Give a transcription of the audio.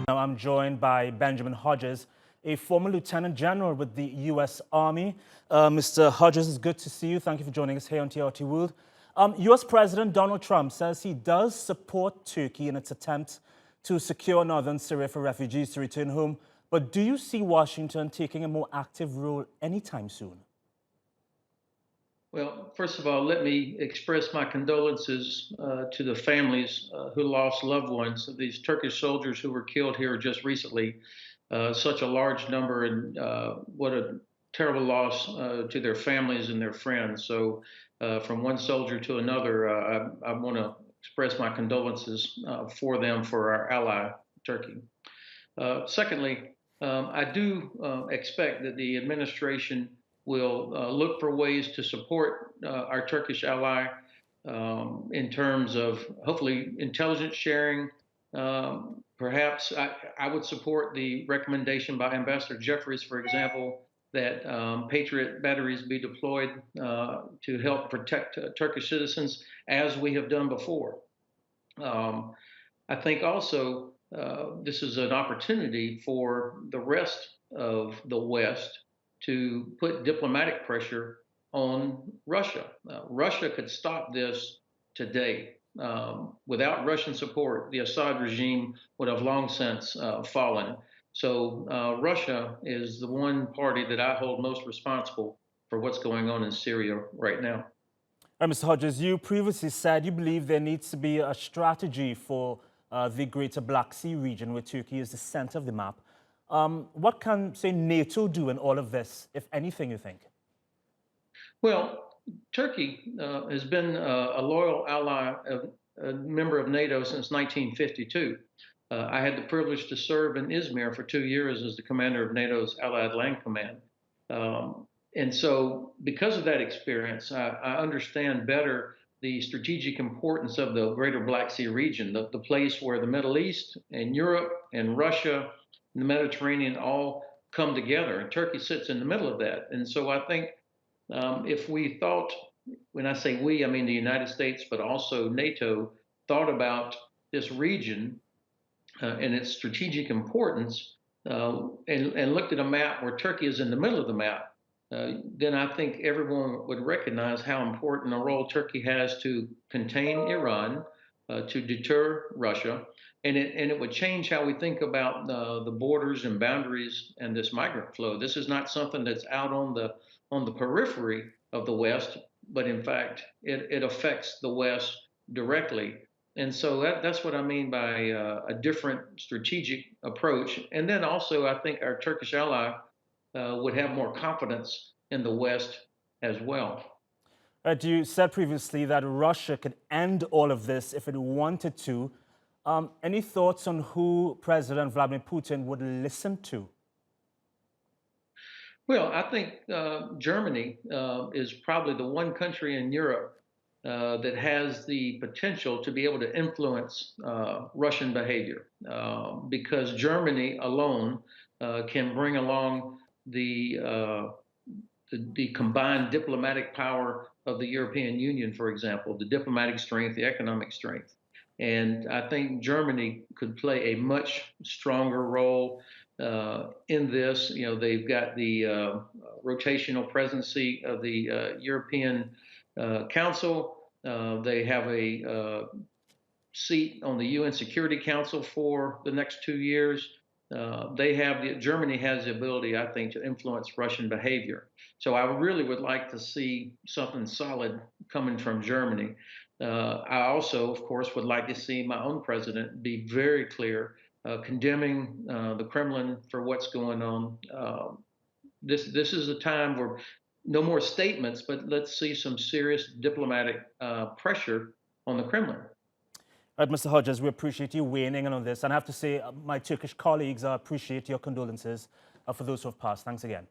Now I'm joined by Benjamin Hodges, a former Lieutenant General with the U.S. Army. Mr. Hodges, it's good to see you. Thank you for joining us here on TRT World. U.S. President Donald Trump says he does support Turkey in its attempt to secure northern Syria for refugees to return home. But do you see Washington taking a more active role anytime soon? Well, first of all, let me express my condolences to the families who lost loved ones of these Turkish soldiers who were killed here just recently. Such a large number, and what a terrible loss to their families and their friends. So, from one soldier to another, I want to express my condolences for them, for our ally, Turkey. Secondly, I do expect that the administration will look for ways to support our Turkish ally in terms of hopefully intelligence sharing. Perhaps I would support the recommendation by Ambassador Jeffries, for example, that Patriot batteries be deployed to help protect Turkish citizens, as we have done before. I think also this is an opportunity for the rest of the West to put diplomatic pressure on Russia. Russia could stop this today. Without Russian support, the Assad regime would have long since fallen. So Russia is the one party that I hold most responsible for what's going on in Syria right now. Mr. Hodges, you previously said you believe there needs to be a strategy for the greater Black Sea region, where Turkey is the center of the map. What can, say, NATO do in all of this, if anything, you think? Well, Turkey has been a loyal ally, a member of NATO since 1952. I had the privilege to serve in Izmir for 2 years as the commander of NATO's Allied Land Command. And so because of that experience, I understand better the strategic importance of the greater Black Sea region, the place where the Middle East and Europe and Russia and the Mediterranean all come together. And Turkey sits in the middle of that. And so I think if we thought, when I say we, I mean the United States, but also NATO, thought about this region and its strategic importance and looked at a map where Turkey is in the middle of the map, then I think everyone would recognize how important a role Turkey has to contain Iran, to deter Russia, and it would change how we think about the borders and boundaries and this migrant flow. This is not something that's out on the periphery of the West, but in fact, it affects the West directly. And so that's what I mean by a different strategic approach. And then also, I think our Turkish ally would have more confidence in the West as well. You said previously that Russia could end all of this if it wanted to. Any thoughts on who President Vladimir Putin would listen to? Well, I think Germany is probably the one country in Europe that has the potential to be able to influence Russian behavior, because Germany alone can bring along the combined diplomatic power of the European Union, for example, the diplomatic strength, the economic strength. And I think Germany could play a much stronger role in this. You know, they've got the rotational presidency of the European Council. They have a seat on the UN Security Council for the next 2 years. Germany has the ability, I think, to influence Russian behavior. So I really would like to see something solid coming from Germany. I also, of course, would like to see my own president be very clear, condemning the Kremlin for what's going on. This is a time where no more statements, but let's see some serious diplomatic pressure on the Kremlin. Mr. Hodges, we appreciate you weighing in on this. And I have to say, my Turkish colleagues appreciate your condolences for those who have passed. Thanks again.